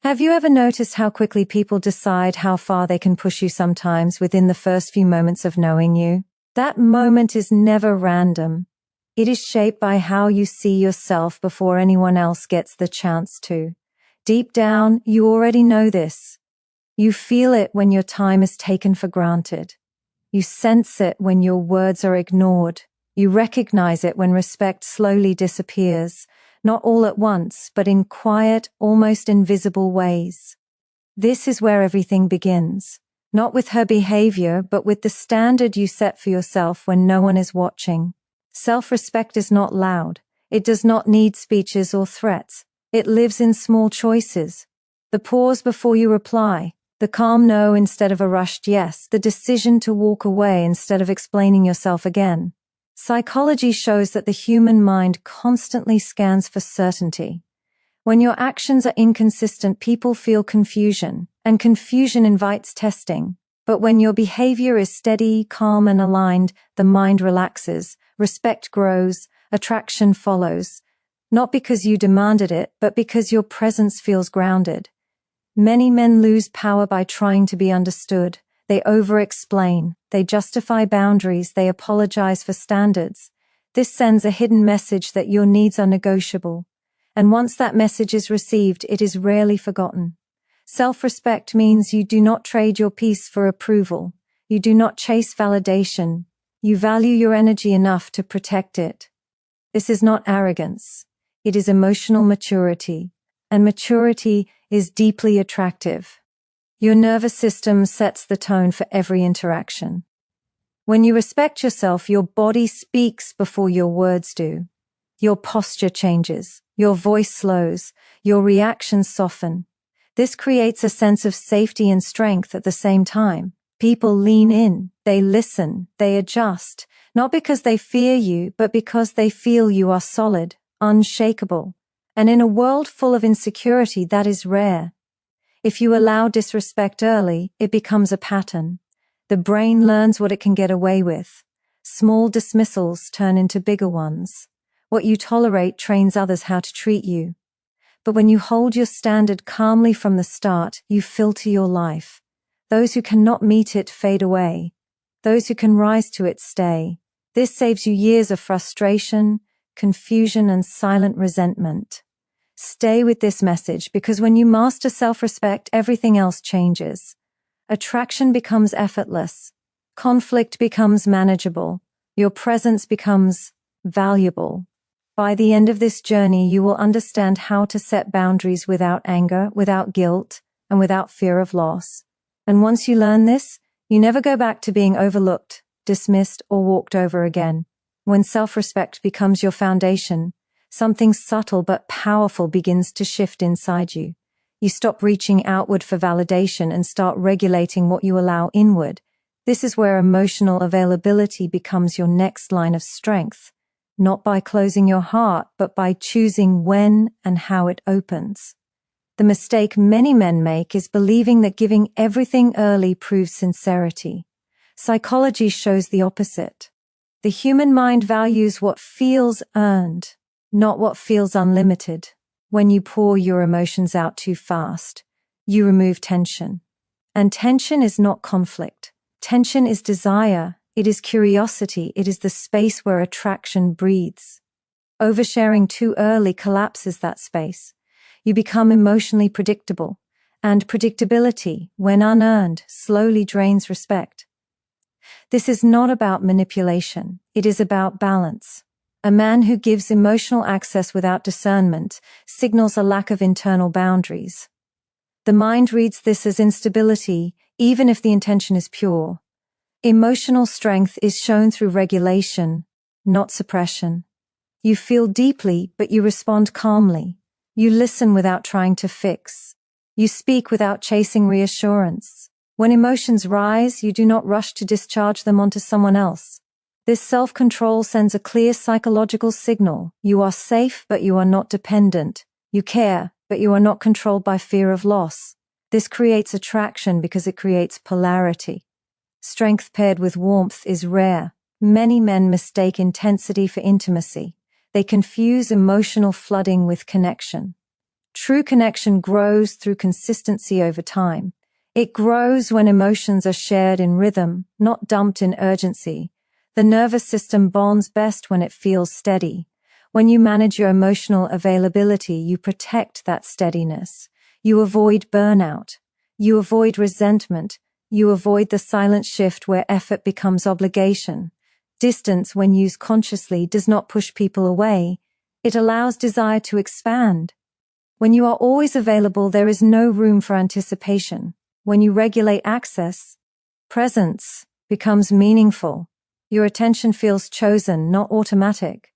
Have you ever noticed how quickly people decide how far they can push you sometimes within the first few moments of knowing you? That moment is never random. It is shaped by how you see yourself before anyone else gets the chance to. Deep down, you already know this. You feel it when your time is taken for granted. You sense it when your words are ignored. You recognize it when respect slowly disappears, not all at once, but in quiet, almost invisible ways. This is where everything begins, not with her behavior, but with the standard you set for yourself when no one is watching. Self-respect is not loud. It does not need speeches or threats. It lives in small choices. The pause before you reply, the calm no instead of a rushed yes, the decision to walk away instead of explaining yourself again. Psychology shows that the human mind constantly scans for certainty. When your actions are inconsistent, people feel confusion, and confusion invites testing. But when your behavior is steady, calm, and aligned, the mind relaxes, respect grows, attraction follows. Not because you demanded it, but because your presence feels grounded. Many men lose power by trying to be understood. They over-explain, they justify boundaries, they apologize for standards. This sends a hidden message that your needs are negotiable. And once that message is received, it is rarely forgotten. Self-respect means you do not trade your peace for approval. You do not chase validation. You value your energy enough to protect it. This is not arrogance. It is emotional maturity. And maturity is deeply attractive. Your nervous system sets the tone for every interaction. When you respect yourself, your body speaks before your words do. Your posture changes, your voice slows, your reactions soften. This creates a sense of safety and strength at the same time. People lean in, they listen, they adjust, not because they fear you, but because they feel you are solid, unshakable. And in a world full of insecurity, that is rare. If you allow disrespect early, it becomes a pattern. The brain learns what it can get away with. Small dismissals turn into bigger ones. What you tolerate trains others how to treat you. But when you hold your standard calmly from the start, you filter your life. Those who cannot meet it fade away. Those who can rise to it stay. This saves you years of frustration, confusion, and silent resentment. Stay with this message, because when you master self-respect, everything else changes. Attraction becomes effortless. Conflict becomes manageable. Your presence becomes valuable. By the end of this journey, you will understand how to set boundaries without anger, without guilt, and without fear of loss. And once you learn this, you never go back to being overlooked, dismissed, or walked over again. When self-respect becomes your foundation, something subtle but powerful begins to shift inside you. You stop reaching outward for validation and start regulating what you allow inward. This is where emotional availability becomes your next line of strength, not by closing your heart, but by choosing when and how it opens. The mistake many men make is believing that giving everything early proves sincerity. Psychology shows the opposite. The human mind values what feels earned, not what feels unlimited. When you pour your emotions out too fast, you remove tension. And tension is not conflict. Tension is desire. It is curiosity. It is the space where attraction breathes. Oversharing too early collapses that space. You become emotionally predictable. And predictability, when unearned, slowly drains respect. This is not about manipulation. It is about balance. A man who gives emotional access without discernment signals a lack of internal boundaries. The mind reads this as instability, even if the intention is pure. Emotional strength is shown through regulation, not suppression. You feel deeply, but you respond calmly. You listen without trying to fix. You speak without chasing reassurance. When emotions rise, you do not rush to discharge them onto someone else. This self-control sends a clear psychological signal. You are safe, but you are not dependent. You care, but you are not controlled by fear of loss. This creates attraction because it creates polarity. Strength paired with warmth is rare. Many men mistake intensity for intimacy. They confuse emotional flooding with connection. True connection grows through consistency over time. It grows when emotions are shared in rhythm, not dumped in urgency. The nervous system bonds best when it feels steady. When you manage your emotional availability, you protect that steadiness. You avoid burnout. You avoid resentment. You avoid the silent shift where effort becomes obligation. Distance, when used consciously, does not push people away. It allows desire to expand. When you are always available, there is no room for anticipation. When you regulate access, presence becomes meaningful. Your attention feels chosen, not automatic.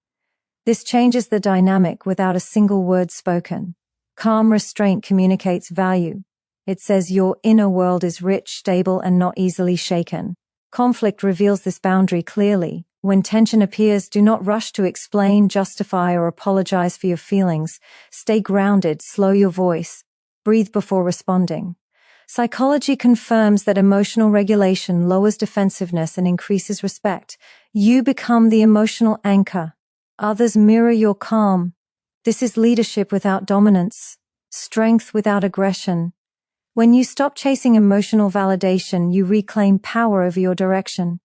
This changes the dynamic without a single word spoken. Calm restraint communicates value. It says your inner world is rich, stable, and not easily shaken. Conflict reveals this boundary clearly. When tension appears, do not rush to explain, justify, or apologize for your feelings. Stay grounded, slow your voice, breathe before responding. Psychology confirms that emotional regulation lowers defensiveness and increases respect. You become the emotional anchor. Others mirror your calm. This is leadership without dominance, strength without aggression. When you stop chasing emotional validation, you reclaim power over your direction.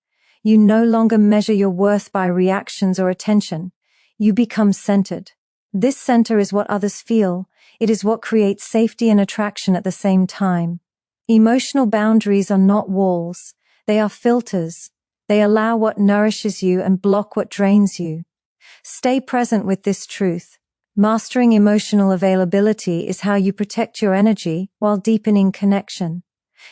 You no longer measure your worth by reactions or attention. You become centered. This center is what others feel. It is what creates safety and attraction at the same time. Emotional boundaries are not walls. They are filters. They allow what nourishes you and block what drains you. Stay present with this truth. Mastering emotional availability is how you protect your energy while deepening connection.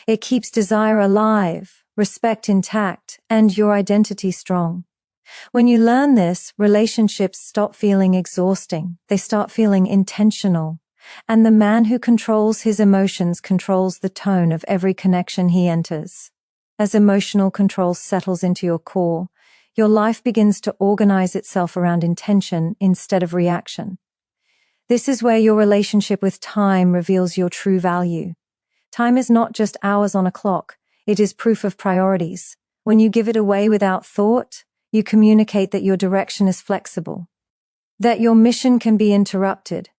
It keeps desire alive, respect intact, and your identity strong. When you learn this, relationships stop feeling exhausting. They start feeling intentional. And the man who controls his emotions controls the tone of every connection he enters. As emotional control settles into your core, your life begins to organize itself around intention instead of reaction. This is where your relationship with time reveals your true value. Time is not just hours on a clock, it is proof of priorities. When you give it away without thought, you communicate that your direction is flexible, that your mission can be interrupted,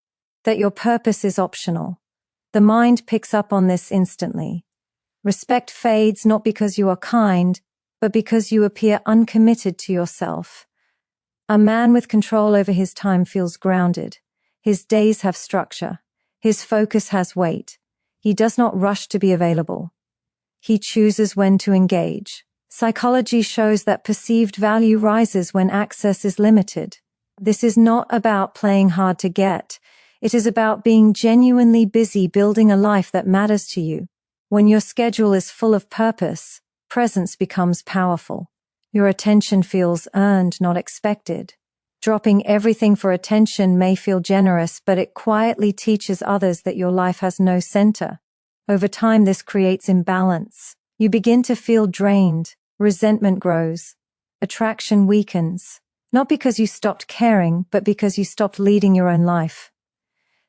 that your purpose is optional. The mind picks up on this instantly. Respect fades not because you are kind, but because you appear uncommitted to yourself. A man with control over his time feels grounded. His days have structure. His focus has weight. He does not rush to be available. He chooses when to engage. Psychology shows that perceived value rises when access is limited. This is not about playing hard to get. It is about being genuinely busy building a life that matters to you. When your schedule is full of purpose, presence becomes powerful. Your attention feels earned, not expected. Dropping everything for attention may feel generous, but it quietly teaches others that your life has no center. Over time, this creates imbalance. You begin to feel drained. Resentment grows. Attraction weakens. Not because you stopped caring, but because you stopped leading your own life.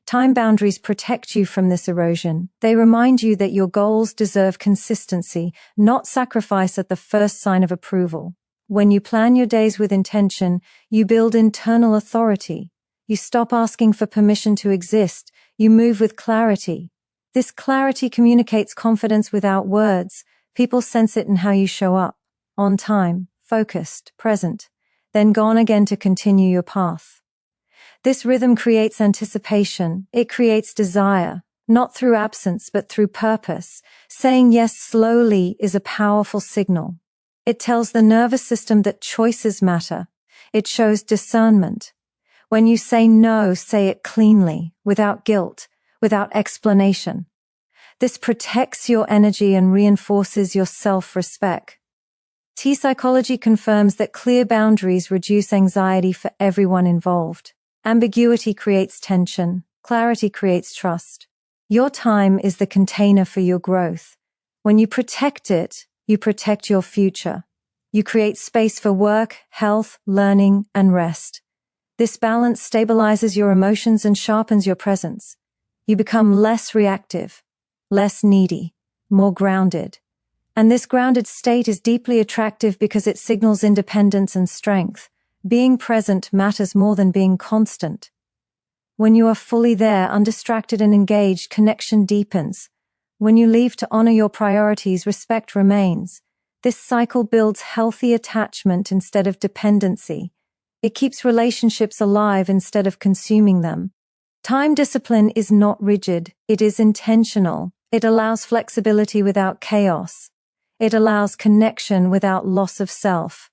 Time boundaries protect you from this erosion. They remind you that your goals deserve consistency, not sacrifice at the first sign of approval. When you plan your days with intention, you build internal authority. You stop asking for permission to exist. You move with clarity. This clarity communicates confidence without words. People sense it in how you show up. On time, focused, present, then gone again to continue your path. This rhythm creates anticipation. It creates desire, not through absence but through purpose. Saying yes slowly is a powerful signal. It tells the nervous system that choices matter. It shows discernment. When you say no, say it cleanly, without guilt, without explanation. This protects your energy and reinforces your self-respect. Psychology confirms that clear boundaries reduce anxiety for everyone involved. Ambiguity creates tension. Clarity creates trust. Your time is the container for your growth. When you protect it, you protect your future. You create space for work, health, learning, and rest. This balance stabilizes your emotions and sharpens your presence. You become less reactive, less needy, more grounded. And this grounded state is deeply attractive because it signals independence and strength. Being present matters more than being constant. When you are fully there, undistracted and engaged, connection deepens. When you leave to honor your priorities, respect remains. This cycle builds healthy attachment instead of dependency. It keeps relationships alive instead of consuming them. Time discipline is not rigid, it is intentional. It allows flexibility without chaos. It allows connection without loss of self.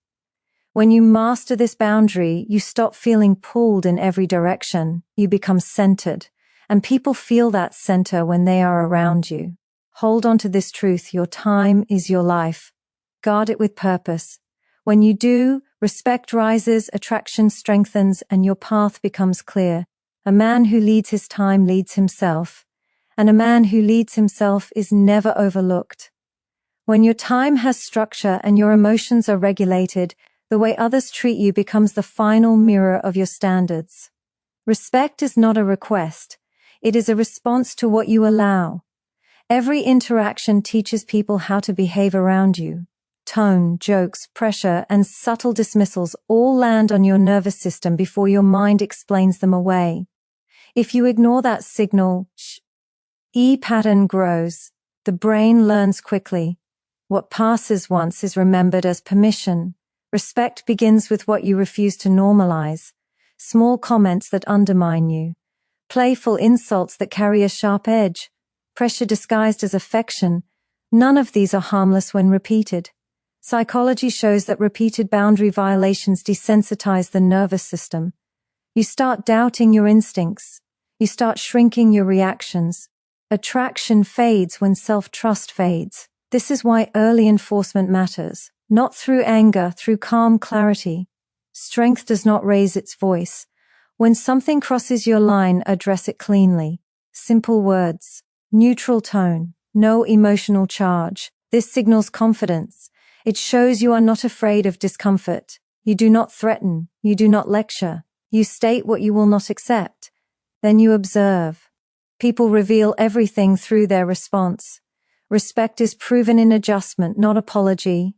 When you master this boundary, you stop feeling pulled in every direction. You become centered, and people feel that center when they are around you. Hold on to this truth: your time is your life. Guard it with purpose. When you do, respect rises, attraction strengthens, and your path becomes clear. A man who leads his time leads himself, and a man who leads himself is never overlooked. When your time has structure and your emotions are regulated, the way others treat you becomes the final mirror of your standards. Respect is not a request. It is a response to what you allow. Every interaction teaches people how to behave around you. Tone, jokes, pressure, and subtle dismissals all land on your nervous system before your mind explains them away. If you ignore that signal, pattern grows. The brain learns quickly. What passes once is remembered as permission. Respect begins with what you refuse to normalize. Small comments that undermine you. Playful insults that carry a sharp edge. Pressure disguised as affection. None of these are harmless when repeated. Psychology shows that repeated boundary violations desensitize the nervous system. You start doubting your instincts. You start shrinking your reactions. Attraction fades when self-trust fades. This is why early enforcement matters. Not through anger, through calm clarity. Strength does not raise its voice. When something crosses your line, address it cleanly. Simple words. Neutral tone. No emotional charge. This signals confidence. It shows you are not afraid of discomfort. You do not threaten. You do not lecture. You state what you will not accept. Then you observe. People reveal everything through their response. Respect is proven in adjustment, not apology.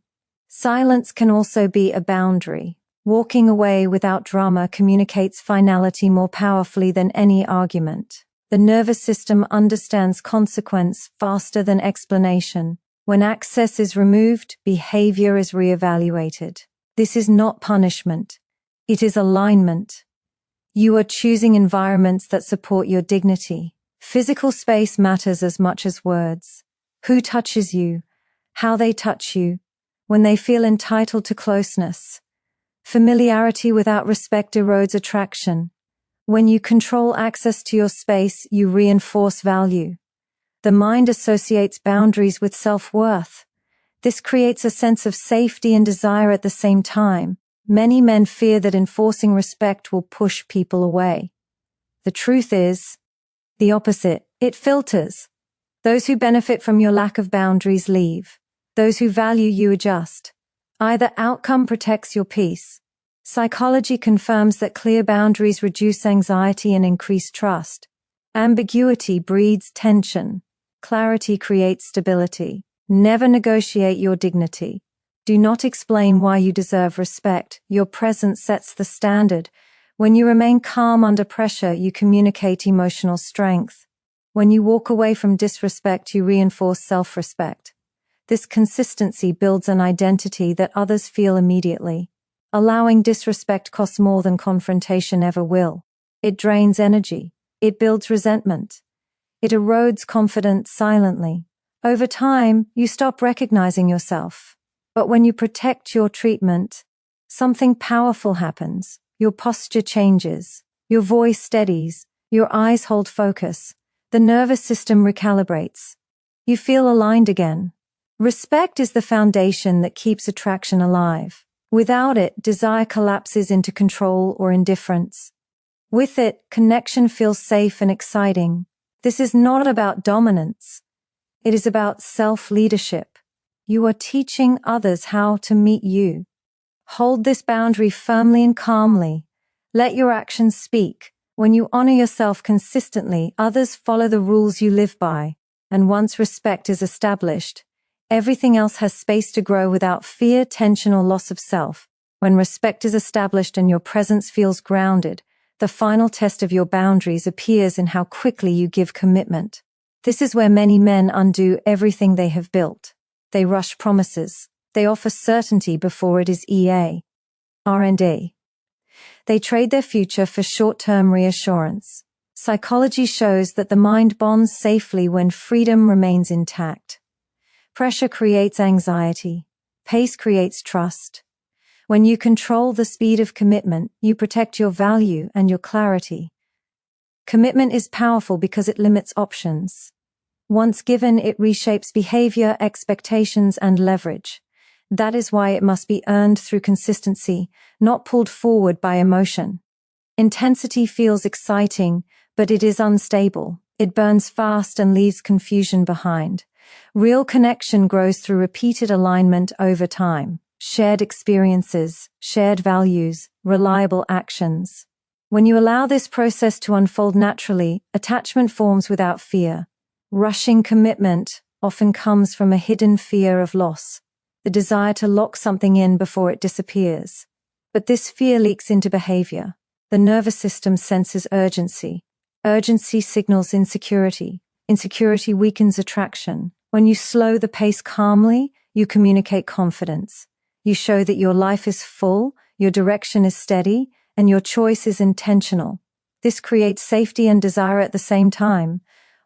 Silence can also be a boundary. Walking away without drama communicates finality more powerfully than any argument. The nervous system understands consequence faster than explanation. When access is removed, behavior is reevaluated. This is not punishment. It is alignment. You are choosing environments that support your dignity. Physical space matters as much as words. Who touches you? How they touch you? When they feel entitled to closeness. Familiarity without respect erodes attraction. When you control access to your space, you reinforce value. The mind associates boundaries with self-worth. This creates a sense of safety and desire at the same time. Many men fear that enforcing respect will push people away. The truth is the opposite. It filters. Those who benefit from your lack of boundaries leave. Those who value you adjust. Either outcome protects your peace. Psychology confirms that clear boundaries reduce anxiety and increase trust. Ambiguity breeds tension. Clarity creates stability. Never negotiate your dignity. Do not explain why you deserve respect. Your presence sets the standard. When you remain calm under pressure, you communicate emotional strength. When you walk away from disrespect, you reinforce self-respect. This consistency builds an identity that others feel immediately. Allowing disrespect costs more than confrontation ever will. It drains energy. It builds resentment. It erodes confidence silently. Over time, you stop recognizing yourself. But when you protect your treatment, something powerful happens. Your posture changes. Your voice steadies. Your eyes hold focus. The nervous system recalibrates. You feel aligned again. Respect is the foundation that keeps attraction alive. Without it, desire collapses into control or indifference. With it, connection feels safe and exciting. This is not about dominance. It is about self-leadership. You are teaching others how to meet you. Hold this boundary firmly and calmly. Let your actions speak. When you honor yourself consistently, others follow the rules you live by. And once respect is established, everything else has space to grow without fear, tension, or loss of self. When respect is established and your presence feels grounded, The final test of your boundaries appears in how quickly you give commitment. This is where many men undo everything they have built. They rush promises. They offer certainty before it is R&D. They trade their future for short-term reassurance. Psychology shows that the mind bonds safely when freedom remains intact. Pressure creates anxiety. Pace creates trust. When you control the speed of commitment, you protect your value and your clarity. Commitment is powerful because it limits options. Once given, it reshapes behavior, expectations, and leverage. That is why it must be earned through consistency, not pulled forward by emotion. Intensity feels exciting, but it is unstable. It burns fast and leaves confusion behind. Real connection grows through repeated alignment over time. Shared experiences, shared values, reliable actions. When you allow this process to unfold naturally, attachment forms without fear. Rushing commitment often comes from a hidden fear of loss, the desire to lock something in before it disappears. But this fear leaks into behavior. The nervous system senses urgency. Urgency signals insecurity. Insecurity weakens attraction. When you slow the pace calmly, you communicate confidence. You show that your life is full, your direction is steady, and your choice is intentional. This creates safety and desire at the same time.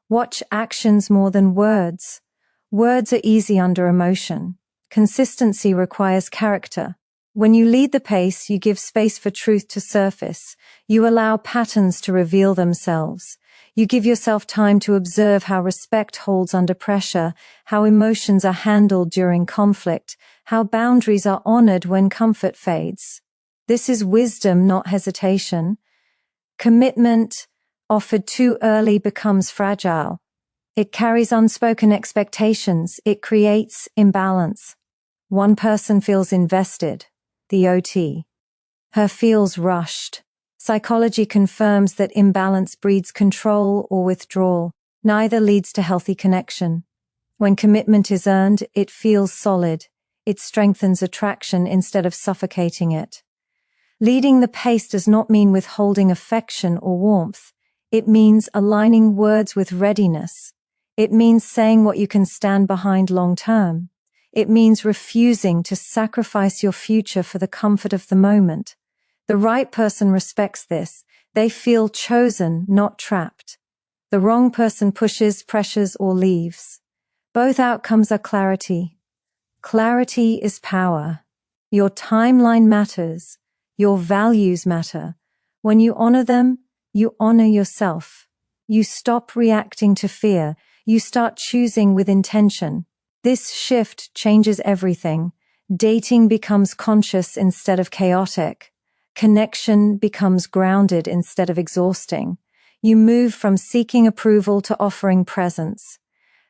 Watch actions more than words. Words are easy under emotion. Consistency requires character. When you lead the pace, you give space for truth to surface. You allow patterns to reveal themselves. You give yourself time to observe how respect holds under pressure, how emotions are handled during conflict, how boundaries are honored when comfort fades. This is wisdom, not hesitation. Commitment, offered too early, becomes fragile. It carries unspoken expectations. It creates imbalance. One person feels invested, the OT. Her feels rushed. Psychology confirms that imbalance breeds control or withdrawal. Neither leads to healthy connection. When commitment is earned, it feels solid. It strengthens attraction instead of suffocating it. Leading the pace does not mean withholding affection or warmth. It means aligning words with readiness. It means saying what you can stand behind long term. It means refusing to sacrifice your future for the comfort of the moment. The right person respects this. They feel chosen, not trapped. The wrong person pushes, pressures, or leaves. Both outcomes are clarity. Clarity is power. Your timeline matters. Your values matter. When you honor them, you honor yourself. You stop reacting to fear. You start choosing with intention. This shift changes everything. Dating becomes conscious instead of chaotic. Connection becomes grounded instead of exhausting. You move from seeking approval to offering presence.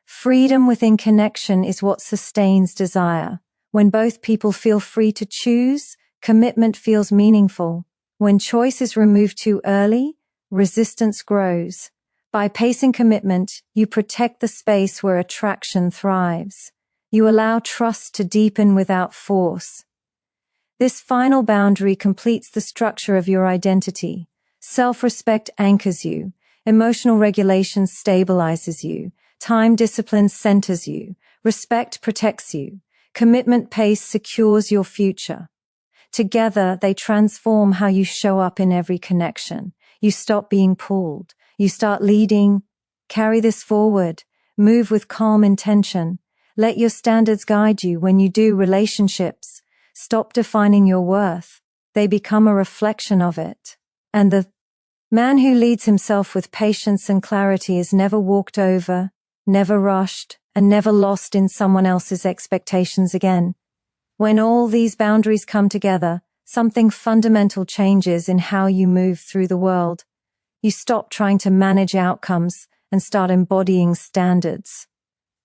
Freedom within connection is what sustains desire. When both people feel free to choose, commitment feels meaningful. When choice is removed too early, resistance grows. By pacing commitment, you protect the space where attraction thrives. You allow trust to deepen without force. This final boundary completes the structure of your identity. Self-respect anchors you. Emotional regulation stabilizes you. Time discipline centers you. Respect protects you. Commitment pace secures your future. Together, they transform how you show up in every connection. You stop being pulled. You start leading. Carry this forward. Move with calm intention. Let your standards guide you. When you do, relationships stop defining your worth. They become a reflection of it. And the man who leads himself with patience and clarity is never walked over, never rushed, and never lost in someone else's expectations again. When all these boundaries come together, something fundamental changes in how you move through the world. You stop trying to manage outcomes and start embodying standards.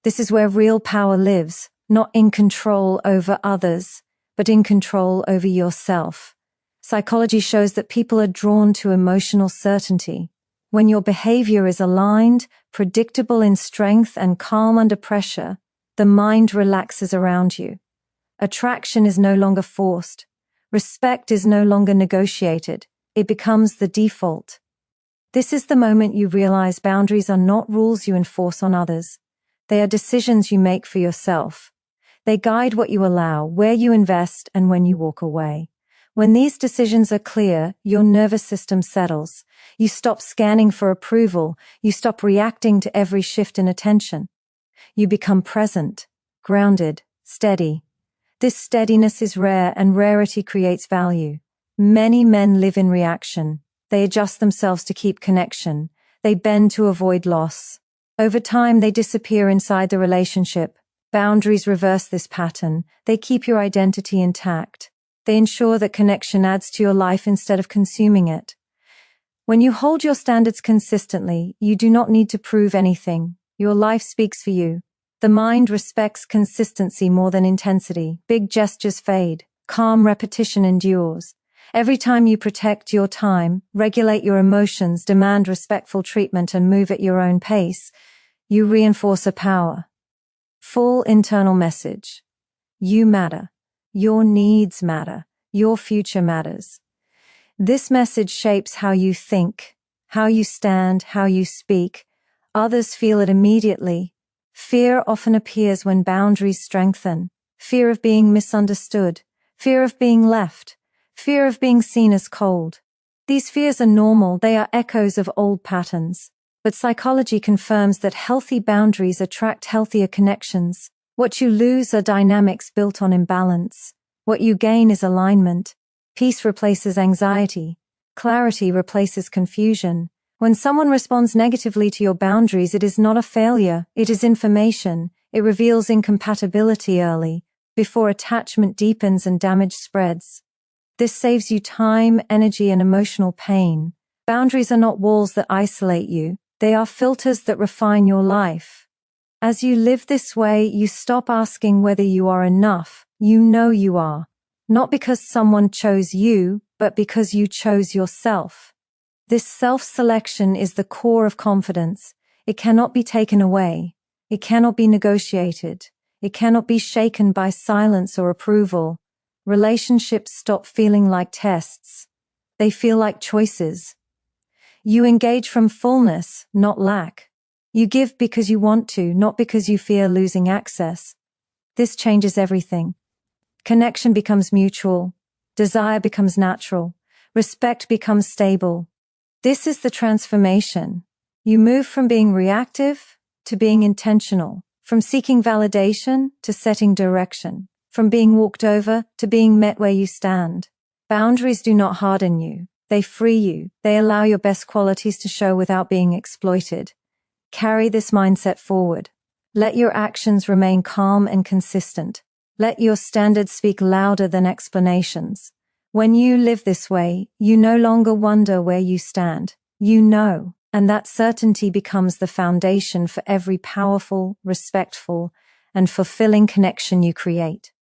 This is where real power lives, not in control over others, but in control over yourself. Psychology shows that people are drawn to emotional certainty. When your behavior is aligned, predictable in strength, and calm under pressure, the mind relaxes around you. Attraction is no longer forced. Respect is no longer negotiated. it becomes the default. This is the moment you realize boundaries are not rules you enforce on others. They are decisions you make for yourself. They guide what you allow, where you invest, and when you walk away. When these decisions are clear, your nervous system settles. You stop scanning for approval. You stop reacting to every shift in attention. You become present, grounded, steady. This steadiness is rare, and rarity creates value. Many men live in reaction. They adjust themselves to keep connection. They bend to avoid loss. Over time, they disappear inside the relationship. Boundaries reverse this pattern. They keep your identity intact. They ensure that connection adds to your life instead of consuming it. When you hold your standards consistently, you do not need to prove anything. Your life speaks for you. The mind respects consistency more than intensity. Big gestures fade. Calm repetition endures. Every time you protect your time, regulate your emotions, demand respectful treatment, and move at your own pace, you reinforce a power. Full internal message. You matter. Your needs matter. Your future matters. This message shapes how you think, how you stand, how you speak. Others feel it immediately. Fear often appears when boundaries strengthen. Fear of being misunderstood. Fear of being left. Fear of being seen as cold. These fears are normal. They are echoes of old patterns. But psychology confirms that healthy boundaries attract healthier connections. What you lose are dynamics built on imbalance. What you gain is alignment. Peace replaces anxiety. Clarity replaces confusion. When someone responds negatively to your boundaries, it is not a failure. It is information. It reveals incompatibility early, before attachment deepens and damage spreads. This saves you time, energy, and emotional pain. Boundaries are not walls that isolate you. They are filters that refine your life. As you live this way, you stop asking whether you are enough. You know you are. Not because someone chose you, but because you chose yourself. This self-selection is the core of confidence. It cannot be taken away. It cannot be negotiated. It cannot be shaken by silence or approval. Relationships stop feeling like tests. They feel like choices. You engage from fullness, not lack. You give because you want to, not because you fear losing access. This changes everything. Connection becomes mutual. Desire becomes natural. Respect becomes stable. This is the transformation. You move from being reactive to being intentional, from seeking validation to setting direction, from being walked over to being met where you stand. Boundaries do not harden you. They free you. They allow your best qualities to show without being exploited. Carry this mindset forward. Let your actions remain calm and consistent. Let your standards speak louder than explanations. When you live this way, you no longer wonder where you stand. You know, and that certainty becomes the foundation for every powerful, respectful, and fulfilling connection you create.